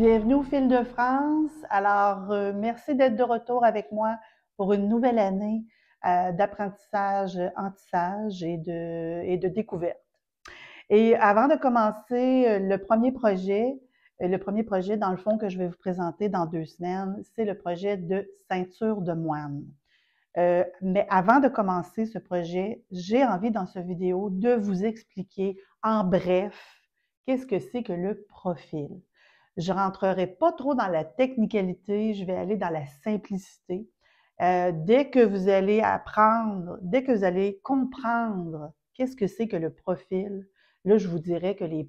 Bienvenue au Fil de France. Alors, merci d'être de retour avec moi pour une nouvelle année d'apprentissage anti-sage et de découverte. Et avant de commencer le premier projet, dans le fond, que je vais vous présenter dans 2 semaines, c'est le projet de ceinture de moine. Mais avant de commencer ce projet, j'ai envie dans cette vidéo de vous expliquer en bref qu'est-ce que c'est que le profil. Je rentrerai pas trop dans la technicalité, je vais aller dans la simplicité. Dès que vous allez apprendre, dès que vous allez comprendre qu'est-ce que c'est que le profil, là, je vous dirais que les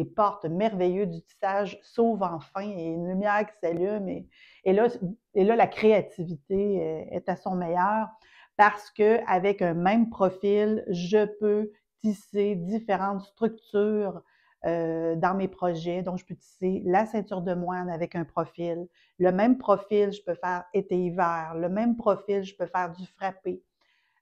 portes merveilleuses du tissage s'ouvrent enfin et une lumière qui s'allume et là, la créativité est à son meilleur parce que avec un même profil, je peux tisser différentes structures dans mes projets. Donc, je peux tisser la ceinture de moine avec un profil. Le même profil, je peux faire été-hiver. Le même profil, je peux faire du frappé.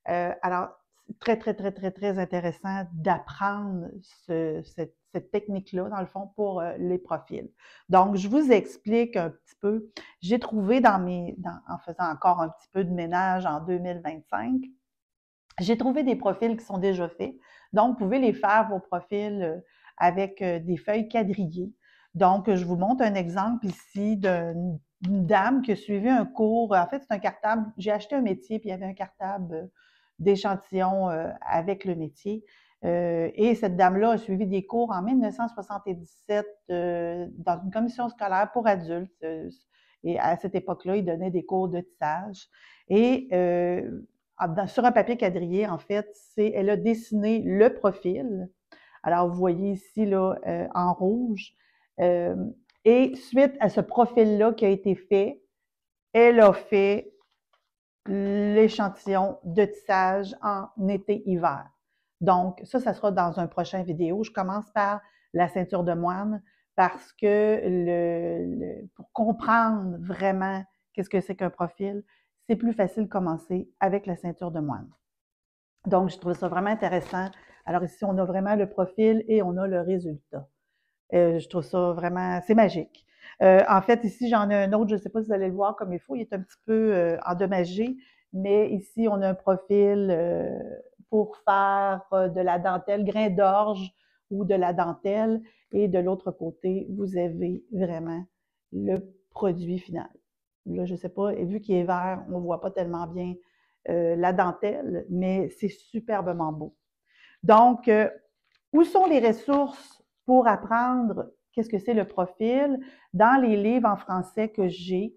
Alors, c'est très, très, très, très, très intéressant d'apprendre cette technique-là, dans le fond, pour les profils. Donc, je vous explique un petit peu. J'ai trouvé en faisant encore un petit peu de ménage en 2025, j'ai trouvé des profils qui sont déjà faits. Donc, vous pouvez les faire, vos profils, avec des feuilles quadrillées. Donc, je vous montre un exemple ici d'une dame qui a suivi un cours. En fait, c'est un cartable. J'ai acheté un métier, puis il y avait un cartable d'échantillons avec le métier. Et cette dame-là a suivi des cours en 1977 dans une commission scolaire pour adultes. Et à cette époque-là, ils donnaient des cours de tissage. Et sur un papier quadrillé, en fait, elle a dessiné le profil. Alors, vous voyez ici, là, en rouge. Euh, et suite à ce profil-là qui a été fait, elle a fait l'échantillon de tissage en été-hiver. Donc, ça sera dans un prochain vidéo. Je commence par la ceinture de moine parce que pour comprendre vraiment qu'est-ce que c'est qu'un profil, c'est plus facile de commencer avec la ceinture de moine. Donc, je trouve ça vraiment intéressant. Alors ici, on a vraiment le profil et on a le résultat. Je trouve ça vraiment, c'est magique. En fait, ici, j'en ai un autre, je ne sais pas si vous allez le voir comme il faut, il est un petit peu endommagé, mais ici, on a un profil pour faire de la dentelle, grain d'orge ou de la dentelle, et de l'autre côté, vous avez vraiment le produit final. Là, je ne sais pas, et vu qu'il est vert, on ne voit pas tellement bien la dentelle, mais c'est superbement beau. Donc, où sont les ressources pour apprendre qu'est-ce que c'est le profil? Dans les livres en français que j'ai,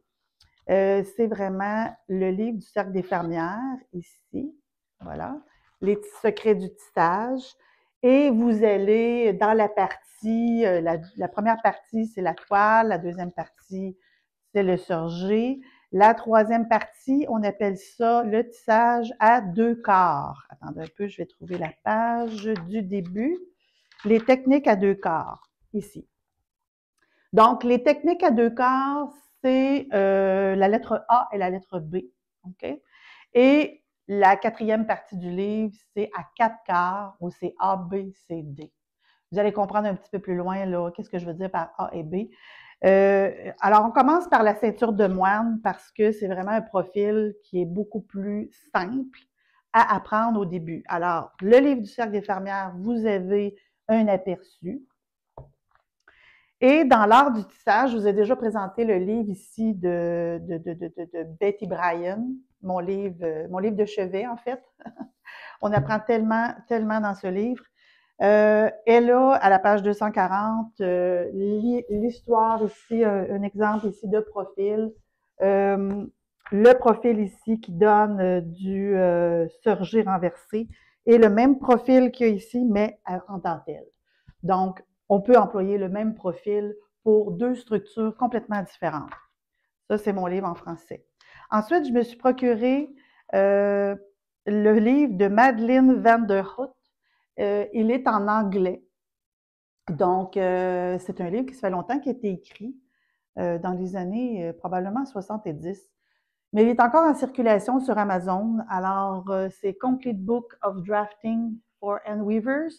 c'est vraiment le livre du Cercle des fermières, ici, voilà, les secrets du tissage. Et vous allez dans la partie, la première partie, c'est la toile, la deuxième partie, c'est le surgé. La troisième partie, on appelle ça le tissage à 2/4. Attendez un peu, je vais trouver la page du début. Les techniques à 2/4, ici. Donc, les techniques à 2/4, c'est la lettre A et la lettre B. OK? Et la quatrième partie du livre, c'est à 4/4 ou c'est A, B, C, D. Vous allez comprendre un petit peu plus loin, là, qu'est-ce que je veux dire par A et B. Alors, on commence par la ceinture de moine parce que c'est vraiment un profil qui est beaucoup plus simple à apprendre au début. Alors, le livre du Cercle des fermières, vous avez un aperçu. Et dans l'art du tissage, je vous ai déjà présenté le livre ici de Betty Bryan, mon livre de chevet, en fait. On apprend tellement, tellement dans ce livre. Elle a, à la page 240, l'histoire ici, un exemple ici de profil. Le profil ici qui donne du surgé renversé et le même profil qu'il y a ici, mais en dentelle. Donc, on peut employer le même profil pour deux structures complètement différentes. Ça, c'est mon livre en français. Ensuite, je me suis procuré le livre de Madeleine van der Hout. Il est en anglais. Donc, c'est un livre qui fait longtemps qu'il a été écrit, dans les années probablement 70. Mais il est encore en circulation sur Amazon. Alors, c'est Complete Book of Drafting for End Weavers.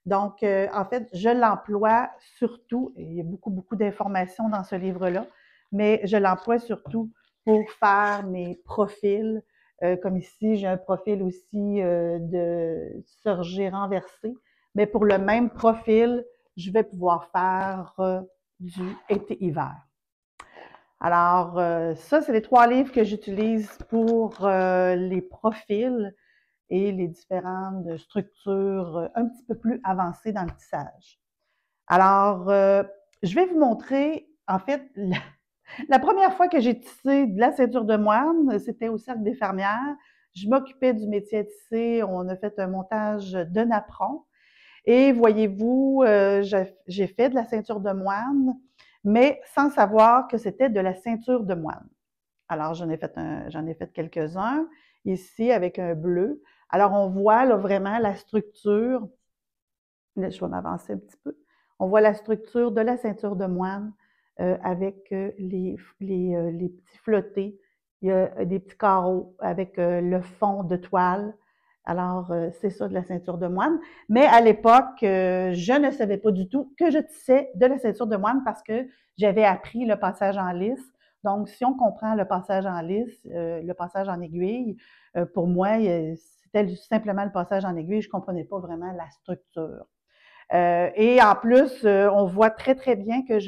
Donc, en fait, je l'emploie surtout, et il y a beaucoup d'informations dans ce livre-là, mais je l'emploie surtout pour faire mes profils. Comme ici, j'ai un profil aussi de surgé renversé, mais pour le même profil, je vais pouvoir faire du été-hiver. Alors, ça, c'est les 3 livres que j'utilise pour les profils et les différentes structures un petit peu plus avancées dans le tissage. Alors, je vais vous montrer, en fait, la première fois que j'ai tissé de la ceinture de moine, c'était au Cercle des fermières. Je m'occupais du métier à tisser. On a fait un montage de napperon. Et voyez-vous, j'ai fait de la ceinture de moine, mais sans savoir que c'était de la ceinture de moine. Alors, j'en ai fait quelques-uns ici avec un bleu. Alors, on voit là, vraiment la structure. Là, je vais m'avancer un petit peu. On voit la structure de la ceinture de moine avec les petits flottés. Il y a des petits carreaux avec le fond de toile. Alors, c'est ça de la ceinture de moine. Mais à l'époque, je ne savais pas du tout que je tissais de la ceinture de moine parce que j'avais appris le passage en lisse. Donc, si on comprend le passage en lisse, le passage en aiguille, pour moi, c'était simplement le passage en aiguille. Je ne comprenais pas vraiment la structure. Et en plus, on voit très bien que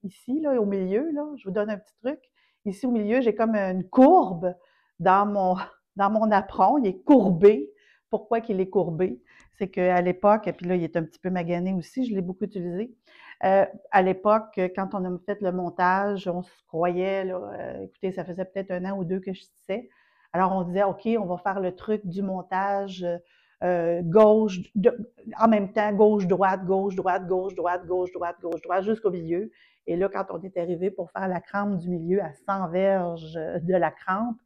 ici, là, au milieu, là, je vous donne un petit truc. Ici, au milieu, j'ai comme une courbe dans mon apron. Il est courbé. Pourquoi qu'il est courbé? C'est qu'à l'époque, et puis là, il est un petit peu magané aussi, je l'ai beaucoup utilisé. À l'époque, quand on a fait le montage, on se croyait, là, écoutez, ça faisait peut-être 1 an ou 2 que je tissais. Alors, on disait, OK, on va faire le truc du montage en même temps, gauche-droite, gauche-droite, gauche-droite, gauche-droite, gauche-droite, jusqu'au milieu. Et là, quand on est arrivé pour faire la crampe du milieu à 100 verges de la crampe,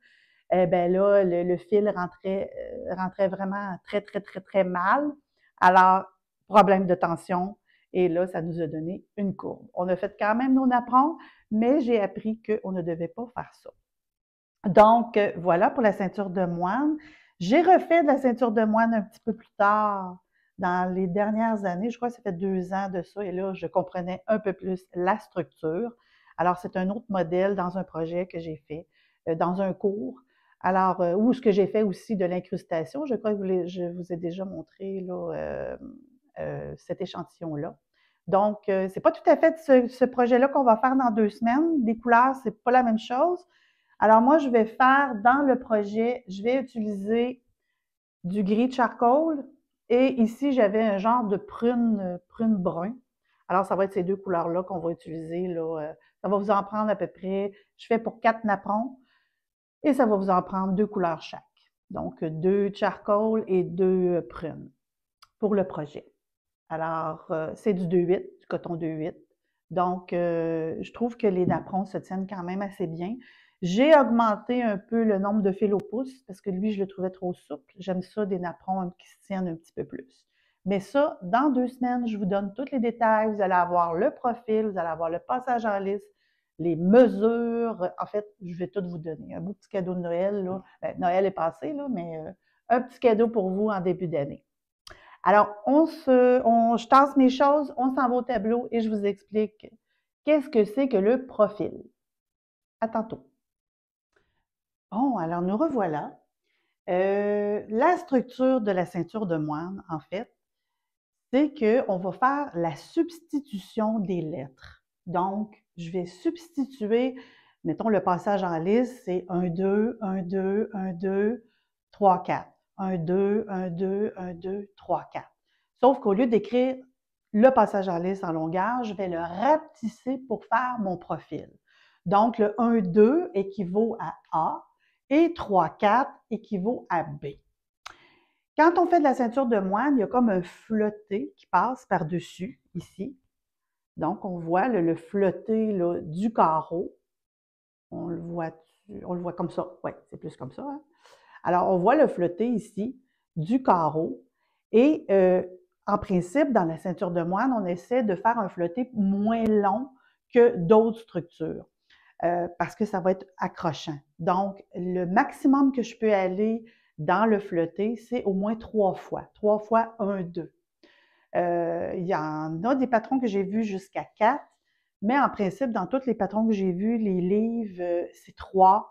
eh bien là, le fil rentrait vraiment très mal. Alors, problème de tension. Et là, ça nous a donné une courbe. On a fait quand même nos napperons, mais j'ai appris qu'on ne devait pas faire ça. Donc, voilà pour la ceinture de moine. J'ai refait de la ceinture de moine un petit peu plus tard, dans les dernières années. Je crois que ça fait 2 ans de ça. Et là, je comprenais un peu plus la structure. Alors, c'est un autre modèle dans un projet que j'ai fait, dans un cours. Alors, ou ce que j'ai fait aussi de l'incrustation. Je crois que je vous ai déjà montré là, cet échantillon-là. Donc, c'est pas tout à fait ce projet-là qu'on va faire dans 2 semaines. Les couleurs, c'est pas la même chose. Alors moi, je vais faire dans le projet, je vais utiliser du gris charcoal et ici, j'avais un genre de prune brun. Alors, ça va être ces 2 couleurs-là qu'on va utiliser. Là. Ça va vous en prendre à peu près, je fais pour 4 napperons et ça va vous en prendre 2 couleurs chaque. Donc, 2 charcoal et 2 prunes pour le projet. Alors, c'est du 2,8, du coton 2,8. Donc, je trouve que les napperons se tiennent quand même assez bien. J'ai augmenté un peu le nombre de fils au pouce parce que lui, je le trouvais trop souple. J'aime ça, des napperons qui se tiennent un petit peu plus. Mais ça, dans 2 semaines, je vous donne tous les détails. Vous allez avoir le profil, vous allez avoir le passage en lisse, les mesures. En fait, je vais tout vous donner. Un beau petit cadeau de Noël. Là. Noël est passé, là, mais un petit cadeau pour vous en début d'année. Alors, je tasse mes choses, on s'en va au tableau et je vous explique qu'est-ce que c'est que le profil. À tantôt. Bon, alors nous revoilà. La structure de la ceinture de moine, en fait, c'est qu'on va faire la substitution des lettres. Donc, je vais substituer, mettons le passage en lisse, c'est 1, 2, 1, 2, 1, 2, 3, 4. 1, 2, 1, 2, 1, 2, 3, 4. Sauf qu'au lieu d'écrire le passage en lisse en longueur, je vais le rapetisser pour faire mon profil. Donc, le 1, 2 équivaut à A et 3, 4 équivaut à B. Quand on fait de la ceinture de moine, il y a comme un flotté qui passe par-dessus, ici. Donc, on voit le flotté là, du carreau. On le voit comme ça. Oui, c'est plus comme ça. Hein? Alors, on voit le flotté ici du carreau. Et en principe, dans la ceinture de moine, on essaie de faire un flotté moins long que d'autres structures parce que ça va être accrochant. Donc, le maximum que je peux aller dans le flotté, c'est au moins 3 fois. 3 fois 1, 2. Il y en a des patrons que j'ai vus jusqu'à 4, mais en principe, dans tous les patrons que j'ai vus, les livres, c'est 3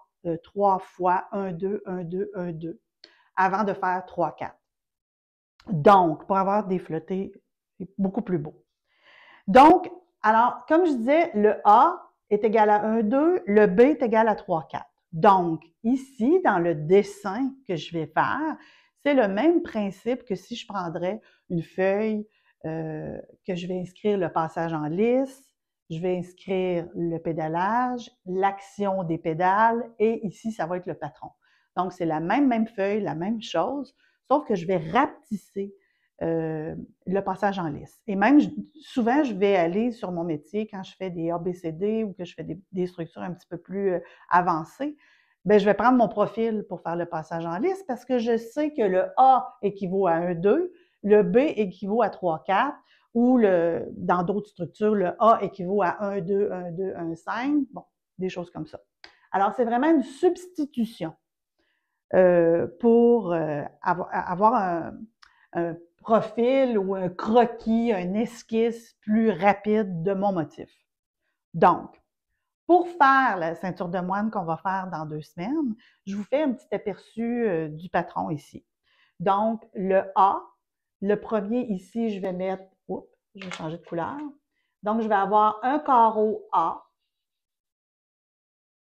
fois 1, 2, 1, 2, 1, 2, avant de faire 3, 4. Donc, pour avoir des flottés, c'est beaucoup plus beau. Donc, alors, comme je disais, le A est égal à 1, 2, le B est égal à 3, 4. Donc, ici, dans le dessin que je vais faire, c'est le même principe que si je prendrais une feuille que je vais inscrire le passage en lisse, je vais inscrire le pédalage, l'action des pédales, et ici, ça va être le patron. Donc, c'est la même feuille, la même chose, sauf que je vais rapetisser le passage en lisse. Et même, souvent, je vais aller sur mon métier quand je fais des ABCD ou que je fais des structures un petit peu plus avancées, bien, je vais prendre mon profil pour faire le passage en lisse parce que je sais que le A équivaut à 1, 2, le B équivaut à 3, 4, ou dans d'autres structures, le A équivaut à 1, 2, 1, 2, 1, 5, bon, des choses comme ça. Alors, c'est vraiment une substitution pour avoir un profil ou un croquis, un esquisse plus rapide de mon motif. Donc, pour faire la ceinture de moine qu'on va faire dans 2 semaines, je vous fais un petit aperçu du patron ici. Donc, le A, le premier ici, je vais mettre, oups, je vais changer de couleur. Donc, je vais avoir un carreau A,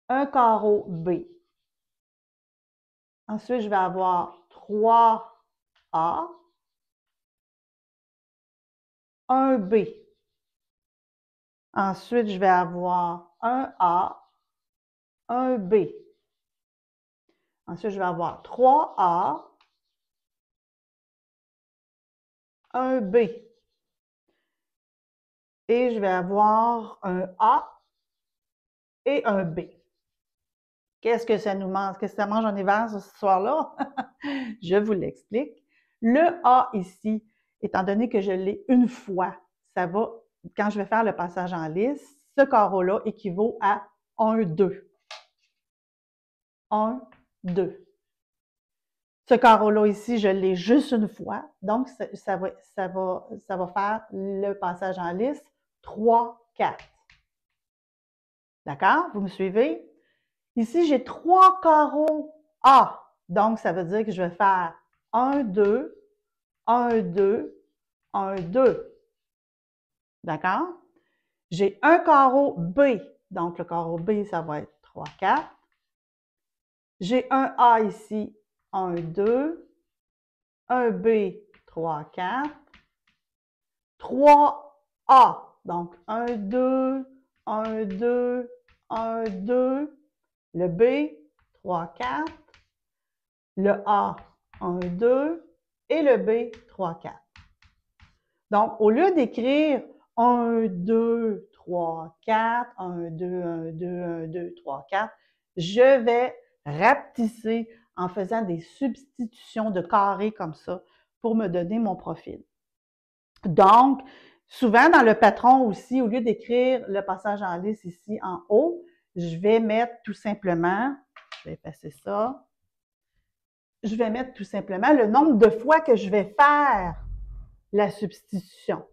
un carreau B. Ensuite, je vais avoir 3 A, un B. Ensuite, je vais avoir un A, un B. Ensuite, je vais avoir 3 A, un B. Et je vais avoir un A et un B. Qu'est-ce que ça nous mange? Qu'est-ce que ça mange en hiver ce soir-là? Je vous l'explique. Le A ici, étant donné que je l'ai une fois, ça va, quand je vais faire le passage en lisse, ce carreau-là équivaut à 1, 2. 1, 2. Ce carreau-là ici, je l'ai juste une fois, donc ça va faire le passage en lisse 3, 4. D'accord? Vous me suivez? Ici, j'ai 3 carreaux A, donc ça veut dire que je vais faire 1, 2, 1, 2, 1, 2. D'accord? J'ai un carreau B, donc le carreau B, ça va être 3, 4. J'ai un A ici, 1, 2, un B, 3, 4, 3 A, donc 1, 2, 1, 2, 1, 2, le B, 3, 4, le A, 1, 2, et le B, 3, 4. Donc, au lieu d'écrire 1, 2, 3, 4, 1, 2, 1, 2, 1, 2, 3, 4, je vais rapetisser en faisant des substitutions de carrés comme ça pour me donner mon profil. Donc, souvent dans le patron aussi, au lieu d'écrire le passage en lisse ici en haut, je vais mettre tout simplement, je vais effacer ça, je vais mettre tout simplement le nombre de fois que je vais faire la substitution.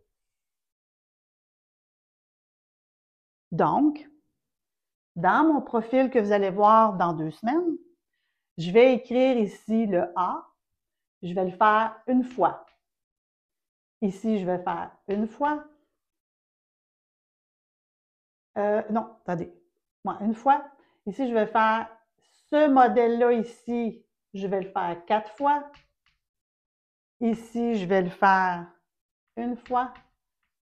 Donc, dans mon profil que vous allez voir dans 2 semaines, je vais écrire ici le A, je vais le faire une fois. Ici, je vais faire une fois. Non, attendez. Moi, une fois. Ici, je vais faire ce modèle-là ici, je vais le faire 4 fois. Ici, je vais le faire une fois,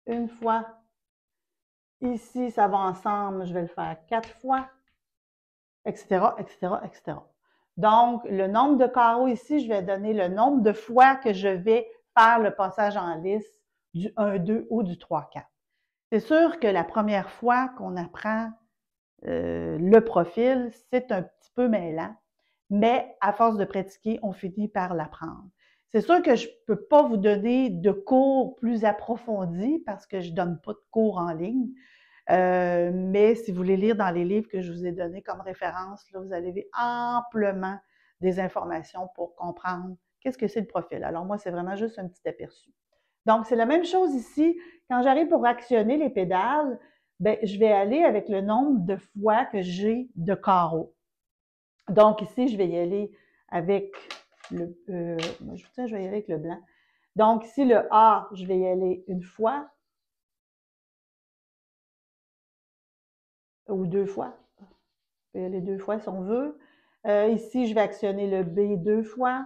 une fois. Ici, ça va ensemble, je vais le faire 4 fois, etc., etc., etc. Donc, le nombre de carreaux ici, je vais donner le nombre de fois que je vais faire le passage en lisse du 1, 2 ou du 3, 4. C'est sûr que la première fois qu'on apprend le profil, c'est un petit peu mêlant, mais à force de pratiquer, on finit par l'apprendre. C'est sûr que je ne peux pas vous donner de cours plus approfondis parce que je ne donne pas de cours en ligne, mais si vous voulez lire dans les livres que je vous ai donnés comme référence, là, vous avez amplement des informations pour comprendre qu'est-ce que c'est le profil. Alors moi, c'est vraiment juste un petit aperçu. Donc, c'est la même chose ici. Quand j'arrive pour actionner les pédales, ben, je vais aller avec le nombre de fois que j'ai de carreaux. Donc, ici, je vais y aller avec le... je vais y aller avec le blanc. Donc, ici, le A, je vais y aller une fois ou deux fois. Je vais y aller deux fois si on veut. Ici, je vais actionner le B deux fois.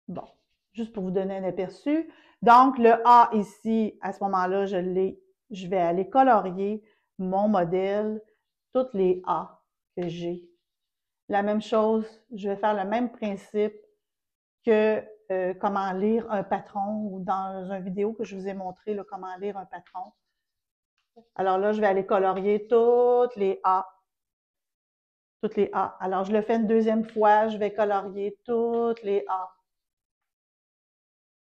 Bon, juste pour vous donner un aperçu. Donc, le A ici, à ce moment-là, je vais aller colorier mon modèle, toutes les A que j'ai. La même chose, je vais faire le même principe que comment lire un patron ou dans une vidéo que je vous ai montré, là, comment lire un patron. Alors là, je vais aller colorier toutes les A. Toutes les A. Alors, je le fais une deuxième fois, je vais colorier toutes les A.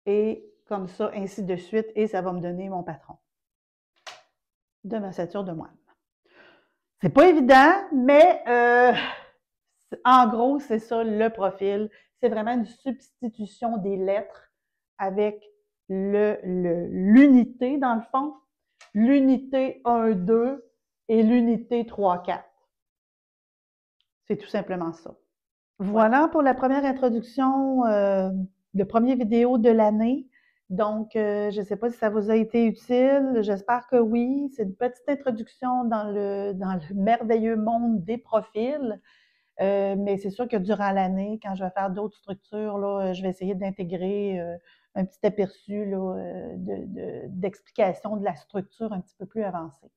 Et comme ça, ainsi de suite, et ça va me donner mon patron de ma ceinture de moine. C'est pas évident, mais en gros, c'est ça le profil. C'est vraiment une substitution des lettres avec l'unité, dans le fond. L'unité 1, 2 et l'unité 3, 4. C'est tout simplement ça. Voilà pour la première introduction, le premier vidéo de l'année. Donc, je ne sais pas si ça vous a été utile. J'espère que oui. C'est une petite introduction dans le merveilleux monde des profils. Mais c'est sûr que durant l'année, quand je vais faire d'autres structures, là, je vais essayer d'intégrer un petit aperçu d'explication de la structure un petit peu plus avancée.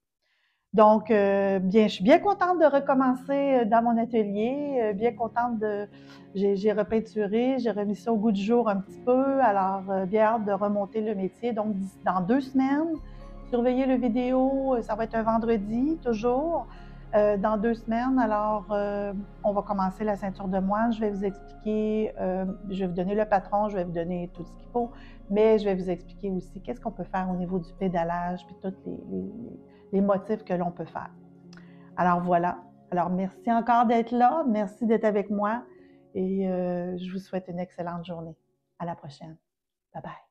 Donc, je suis bien contente de recommencer dans mon atelier, bien contente j'ai repeinturé, j'ai remis ça au goût du jour un petit peu, alors bien hâte de remonter le métier. Donc, dans 2 semaines, surveillez le vidéo, ça va être un vendredi, toujours, dans 2 semaines. Alors, on va commencer la ceinture de moine, je vais vous expliquer, je vais vous donner le patron, je vais vous donner tout ce qu'il faut, mais je vais vous expliquer aussi qu'est-ce qu'on peut faire au niveau du pédalage, puis toutes les motifs que l'on peut faire. Alors voilà. Alors merci encore d'être là. Merci d'être avec moi et je vous souhaite une excellente journée. À la prochaine. Bye bye.